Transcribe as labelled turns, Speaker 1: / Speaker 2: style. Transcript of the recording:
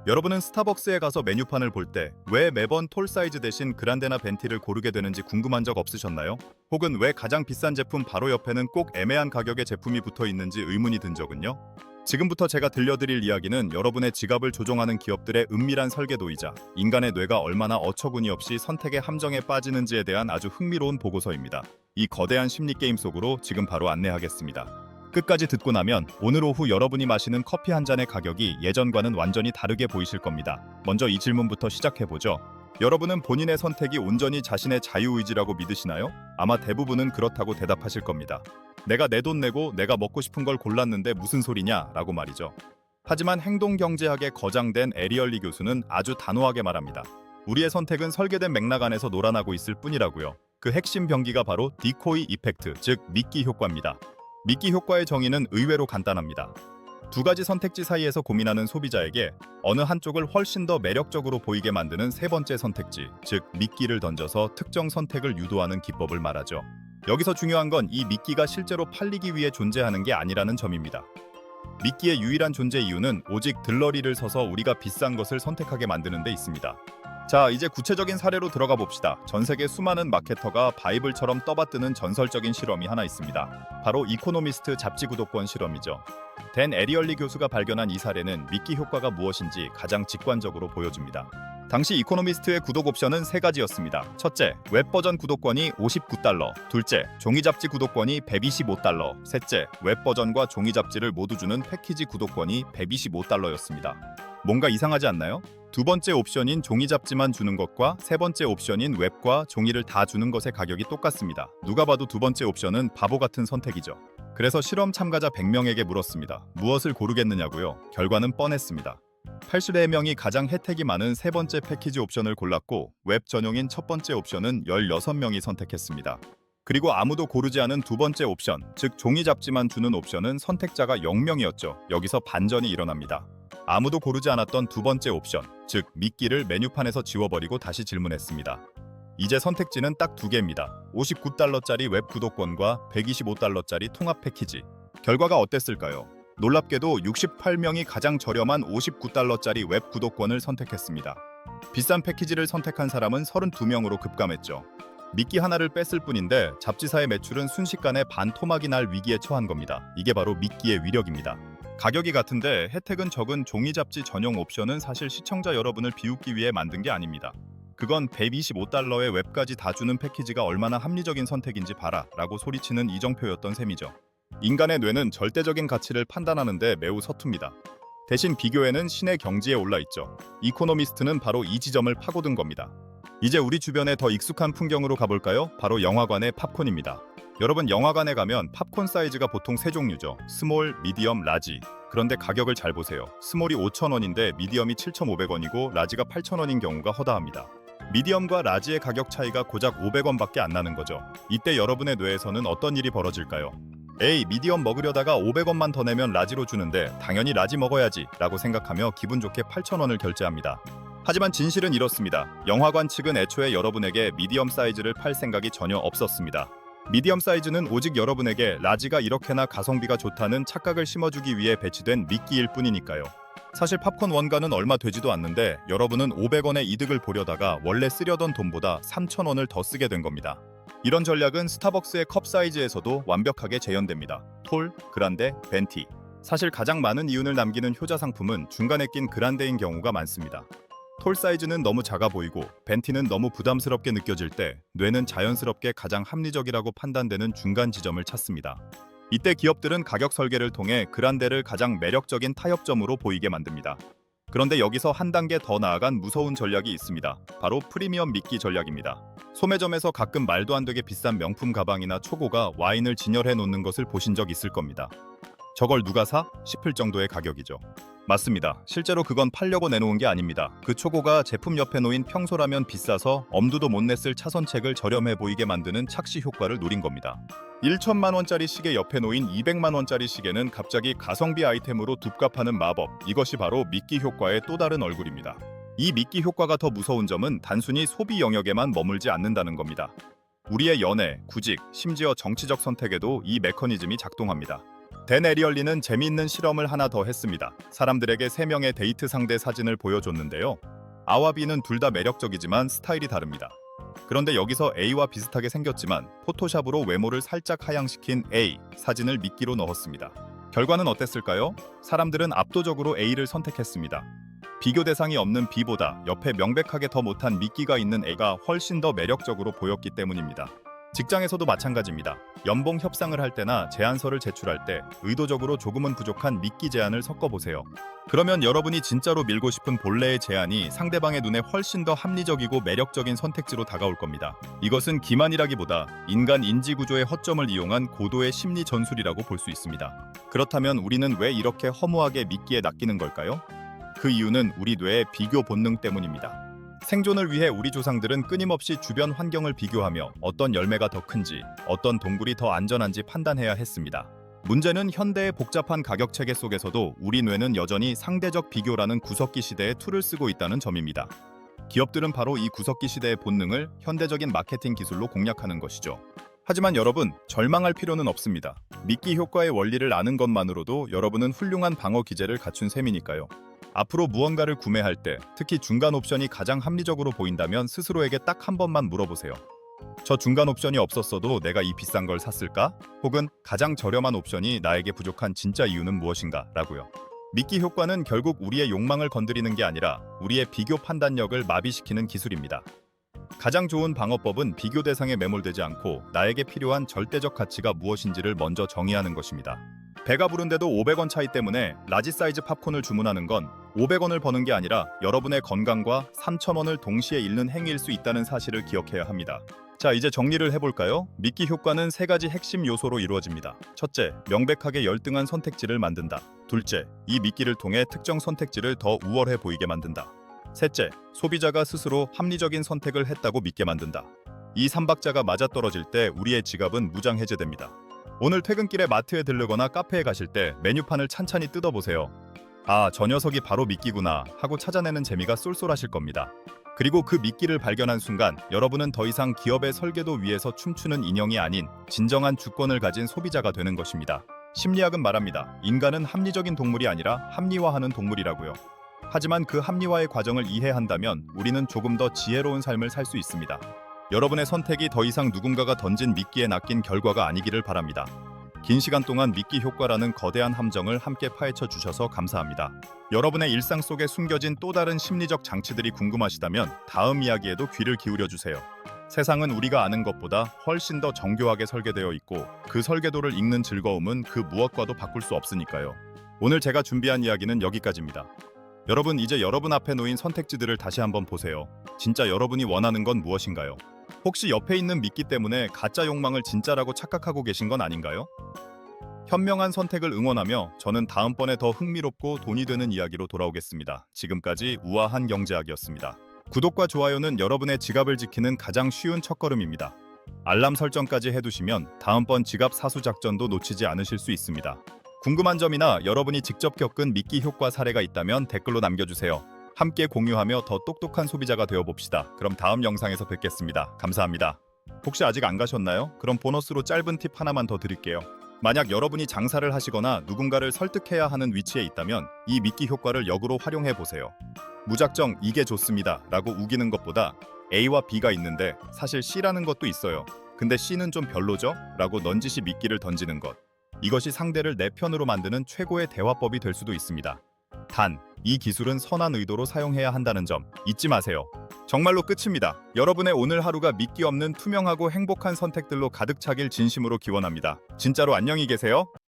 Speaker 1: 여러분은 스타벅스에 가서 메뉴판을 볼 때 왜 매번 톨 사이즈 대신 그란데나 벤티를 고르게 되는지 궁금한 적 없으셨나요? 혹은 왜 가장 비싼 제품 바로 옆에는 꼭 애매한 가격의 제품이 붙어 있는지 의문이 든 적은요? 지금부터 제가 들려드릴 이야기는 여러분의 지갑을 조종하는 기업들의 은밀한 설계도이자 인간의 뇌가 얼마나 어처구니 없이 선택의 함정에 빠지는지에 대한 아주 흥미로운 보고서입니다. 이 거대한 심리 게임 속으로 지금 바로 안내하겠습니다. 끝까지 듣고 나면 오늘 오후 여러분이 마시는 커피 한 잔의 가격이 예전과는 완전히 다르게 보이실 겁니다. 먼저 이 질문부터 시작해보죠. 여러분은 본인의 선택이 온전히 자신의 자유의지라고 믿으시나요? 아마 대부분은 그렇다고 대답하실 겁니다. 내가 내 돈 내고 내가 먹고 싶은 걸 골랐는데 무슨 소리냐? 라고 말이죠. 하지만 행동경제학의 거장된 에리얼리 교수는 아주 단호하게 말합니다. 우리의 선택은 설계된 맥락 안에서 놀아나고 있을 뿐이라고요. 그 핵심 병기가 바로 디코이 이펙트, 즉 미끼 효과입니다. 미끼 효과의 정의는 의외로 간단합니다. 두 가지 선택지 사이에서 고민하는 소비자에게 어느 한쪽을 훨씬 더 매력적으로 보이게 만드는 세 번째 선택지, 즉 미끼를 던져서 특정 선택을 유도하는 기법을 말하죠. 여기서 중요한 건 이 미끼가 실제로 팔리기 위해 존재하는 게 아니라는 점입니다. 미끼의 유일한 존재 이유는 오직 들러리를 서서 우리가 비싼 것을 선택하게 만드는 데 있습니다. 자, 이제 구체적인 사례로 들어가 봅시다. 전 세계 수많은 마케터가 바이블처럼 떠받드는 전설적인 실험이 하나 있습니다. 바로 이코노미스트 잡지 구독권 실험이죠. 댄 에리얼리 교수가 발견한 이 사례는 미끼 효과가 무엇인지 가장 직관적으로 보여줍니다. 당시 이코노미스트의 구독 옵션은 세 가지였습니다. 첫째, 웹 버전 구독권이 $59. 둘째, 종이 잡지 구독권이 $125. 셋째, 웹 버전과 종이 잡지를 모두 주는 패키지 구독권이 $125였습니다. 뭔가 이상하지 않나요? 두 번째 옵션인 종이 잡지만 주는 것과 세 번째 옵션인 웹과 종이를 다 주는 것의 가격이 똑같습니다. 누가 봐도 두 번째 옵션은 바보 같은 선택이죠. 그래서 실험 참가자 100명에게 물었습니다. 무엇을 고르겠느냐고요? 결과는 뻔했습니다. 84명이 가장 혜택이 많은 세 번째 패키지 옵션을 골랐고 웹 전용인 첫 번째 옵션은 16명이 선택했습니다. 그리고 아무도 고르지 않은 두 번째 옵션, 즉 종이 잡지만 주는 옵션은 선택자가 0명이었죠. 여기서 반전이 일어납니다. 아무도 고르지 않았던 두 번째 옵션, 즉 미끼를 메뉴판에서 지워버리고 다시 질문했습니다. 이제 선택지는 딱 두 개입니다. $59짜리 웹 구독권과 $125짜리 통합 패키지. 결과가 어땠을까요? 놀랍게도 68명이 가장 저렴한 $59짜리 웹 구독권을 선택했습니다. 비싼 패키지를 선택한 사람은 32명으로 급감했죠. 미끼 하나를 뺐을 뿐인데 잡지사의 매출은 순식간에 반토막이 날 위기에 처한 겁니다. 이게 바로 미끼의 위력입니다. 가격이 같은데 혜택은 적은 종이 잡지 전용 옵션은 사실 시청자 여러분을 비웃기 위해 만든 게 아닙니다. 그건 $125에 웹까지 다 주는 패키지가 얼마나 합리적인 선택인지 봐라 라고 소리치는 이정표였던 셈이죠. 인간의 뇌는 절대적인 가치를 판단하는데 매우 서툽니다. 대신 비교에는 신의 경지에 올라있죠. 이코노미스트는 바로 이 지점을 파고든 겁니다. 이제 우리 주변에 더 익숙한 풍경으로 가볼까요? 바로 영화관의 팝콘입니다. 여러분, 영화관에 가면 팝콘 사이즈가 보통 세 종류죠. 스몰, 미디엄, 라지. 그런데 가격을 잘 보세요. 스몰이 5,000원인데 미디엄이 7,500원이고 라지가 8,000원인 경우가 허다합니다. 미디엄과 라지의 가격 차이가 고작 500원밖에 안 나는 거죠. 이때 여러분의 뇌에서는 어떤 일이 벌어질까요? 에이, 미디엄 먹으려다가 500원만 더 내면 라지로 주는데 당연히 라지 먹어야지 라고 생각하며 기분 좋게 8,000원을 결제합니다. 하지만 진실은 이렇습니다. 영화관 측은 애초에 여러분에게 미디엄 사이즈를 팔 생각이 전혀 없었습니다. 미디엄 사이즈는 오직 여러분에게 라지가 이렇게나 가성비가 좋다는 착각을 심어주기 위해 배치된 미끼일 뿐이니까요. 사실 팝콘 원가는 얼마 되지도 않는데 여러분은 500원의 이득을 보려다가 원래 쓰려던 돈보다 3,000원을 더 쓰게 된 겁니다. 이런 전략은 스타벅스의 컵 사이즈에서도 완벽하게 재현됩니다. 톨, 그란데, 벤티. 사실 가장 많은 이윤을 남기는 효자 상품은 중간에 낀 그란데인 경우가 많습니다. 톨 사이즈는 너무 작아 보이고 벤티는 너무 부담스럽게 느껴질 때 뇌는 자연스럽게 가장 합리적이라고 판단되는 중간 지점을 찾습니다. 이때 기업들은 가격 설계를 통해 그란데를 가장 매력적인 타협점으로 보이게 만듭니다. 그런데 여기서 한 단계 더 나아간 무서운 전략이 있습니다. 바로 프리미엄 미끼 전략입니다. 소매점에서 가끔 말도 안 되게 비싼 명품 가방이나 초고가 와인을 진열해 놓는 것을 보신 적 있을 겁니다. 저걸 누가 사? 싶을 정도의 가격이죠. 맞습니다. 실제로 그건 팔려고 내놓은 게 아닙니다. 그 초고가 제품 옆에 놓인 평소라면 비싸서 엄두도 못 냈을 차선책을 저렴해 보이게 만드는 착시 효과를 노린 겁니다. 1천만 원짜리 시계 옆에 놓인 200만 원짜리 시계는 갑자기 가성비 아이템으로 둡갑하는 마법. 이것이 바로 미끼 효과의 또 다른 얼굴입니다. 이 미끼 효과가 더 무서운 점은 단순히 소비 영역에만 머물지 않는다는 겁니다. 우리의 연애, 구직, 심지어 정치적 선택에도 이 메커니즘이 작동합니다. 댄 에리얼리는 재미있는 실험을 하나 더 했습니다. 사람들에게 3명의 데이트 상대 사진을 보여줬는데요. A와 B는 둘 다 매력적이지만 스타일이 다릅니다. 그런데 여기서 A와 비슷하게 생겼지만 포토샵으로 외모를 살짝 하향시킨 A 사진을 미끼로 넣었습니다. 결과는 어땠을까요? 사람들은 압도적으로 A를 선택했습니다. 비교 대상이 없는 B보다 옆에 명백하게 더 못한 미끼가 있는 A가 훨씬 더 매력적으로 보였기 때문입니다. 직장에서도 마찬가지입니다. 연봉 협상을 할 때나 제안서를 제출할 때 의도적으로 조금은 부족한 미끼 제안을 섞어보세요. 그러면 여러분이 진짜로 밀고 싶은 본래의 제안이 상대방의 눈에 훨씬 더 합리적이고 매력적인 선택지로 다가올 겁니다. 이것은 기만이라기보다 인간 인지구조의 허점을 이용한 고도의 심리 전술이라고 볼 수 있습니다. 그렇다면 우리는 왜 이렇게 허무하게 미끼에 낚이는 걸까요? 그 이유는 우리 뇌의 비교 본능 때문입니다. 생존을 위해 우리 조상들은 끊임없이 주변 환경을 비교하며 어떤 열매가 더 큰지, 어떤 동굴이 더 안전한지 판단해야 했습니다. 문제는 현대의 복잡한 가격 체계 속에서도 우리 뇌는 여전히 상대적 비교라는 구석기 시대의 툴을 쓰고 있다는 점입니다. 기업들은 바로 이 구석기 시대의 본능을 현대적인 마케팅 기술로 공략하는 것이죠. 하지만 여러분, 절망할 필요는 없습니다. 미끼 효과의 원리를 아는 것만으로도 여러분은 훌륭한 방어 기제를 갖춘 셈이니까요. 앞으로 무언가를 구매할 때 특히 중간 옵션이 가장 합리적으로 보인다면 스스로에게 딱 한 번만 물어보세요. 저 중간 옵션이 없었어도 내가 이 비싼 걸 샀을까? 혹은 가장 저렴한 옵션이 나에게 부족한 진짜 이유는 무엇인가? 라고요. 미끼 효과는 결국 우리의 욕망을 건드리는 게 아니라 우리의 비교 판단력을 마비시키는 기술입니다. 가장 좋은 방어법은 비교 대상에 매몰되지 않고 나에게 필요한 절대적 가치가 무엇인지를 먼저 정의하는 것입니다. 배가 부른데도 500원 차이 때문에 라지 사이즈 팝콘을 주문하는 건 500원을 버는 게 아니라 여러분의 건강과 3,000원을 동시에 잃는 행위일 수 있다는 사실을 기억해야 합니다. 자, 이제 정리를 해볼까요? 미끼 효과는 3가지 핵심 요소로 이루어집니다. 첫째, 명백하게 열등한 선택지를 만든다. 둘째, 이 미끼를 통해 특정 선택지를 더 우월해 보이게 만든다. 셋째, 소비자가 스스로 합리적인 선택을 했다고 믿게 만든다. 이 3박자가 맞아떨어질 때 우리의 지갑은 무장해제됩니다. 오늘 퇴근길에 마트에 들르거나 카페에 가실 때 메뉴판을 찬찬히 뜯어보세요. 아, 저 녀석이 바로 미끼구나 하고 찾아내는 재미가 쏠쏠하실 겁니다. 그리고 그 미끼를 발견한 순간 여러분은 더 이상 기업의 설계도 위에서 춤추는 인형이 아닌 진정한 주권을 가진 소비자가 되는 것입니다. 심리학은 말합니다. 인간은 합리적인 동물이 아니라 합리화하는 동물이라고요. 하지만 그 합리화의 과정을 이해한다면 우리는 조금 더 지혜로운 삶을 살 수 있습니다. 여러분의 선택이 더 이상 누군가가 던진 미끼에 낚인 결과가 아니기를 바랍니다. 긴 시간 동안 미끼 효과라는 거대한 함정을 함께 파헤쳐 주셔서 감사합니다. 여러분의 일상 속에 숨겨진 또 다른 심리적 장치들이 궁금하시다면 다음 이야기에도 귀를 기울여 주세요. 세상은 우리가 아는 것보다 훨씬 더 정교하게 설계되어 있고 그 설계도를 읽는 즐거움은 그 무엇과도 바꿀 수 없으니까요. 오늘 제가 준비한 이야기는 여기까지입니다. 여러분, 이제 여러분 앞에 놓인 선택지들을 다시 한번 보세요. 진짜 여러분이 원하는 건 무엇인가요? 혹시 옆에 있는 미끼 때문에 가짜 욕망을 진짜라고 착각하고 계신 건 아닌가요? 현명한 선택을 응원하며 저는 다음번에 더 흥미롭고 돈이 되는 이야기로 돌아오겠습니다. 지금까지 우아한 경제학이었습니다. 구독과 좋아요는 여러분의 지갑을 지키는 가장 쉬운 첫걸음입니다. 알람 설정까지 해두시면 다음번 지갑 사수 작전도 놓치지 않으실 수 있습니다. 궁금한 점이나 여러분이 직접 겪은 미끼 효과 사례가 있다면 댓글로 남겨주세요. 함께 공유하며 더 똑똑한 소비자가 되어봅시다. 그럼 다음 영상에서 뵙겠습니다. 감사합니다. 혹시 아직 안 가셨나요? 그럼 보너스로 짧은 팁 하나만 더 드릴게요. 만약 여러분이 장사를 하시거나 누군가를 설득해야 하는 위치에 있다면 이 미끼 효과를 역으로 활용해 보세요. 무작정 이게 좋습니다 라고 우기는 것보다 A와 B가 있는데 사실 C라는 것도 있어요. 근데 C는 좀 별로죠? 라고 넌지시 미끼를 던지는 것. 이것이 상대를 내 편으로 만드는 최고의 대화법이 될 수도 있습니다. 단, 이 기술은 선한 의도로 사용해야 한다는 점 잊지 마세요. 정말로 끝입니다. 여러분의 오늘 하루가 미끼 없는 투명하고 행복한 선택들로 가득 차길 진심으로 기원합니다. 진짜로 안녕히 계세요.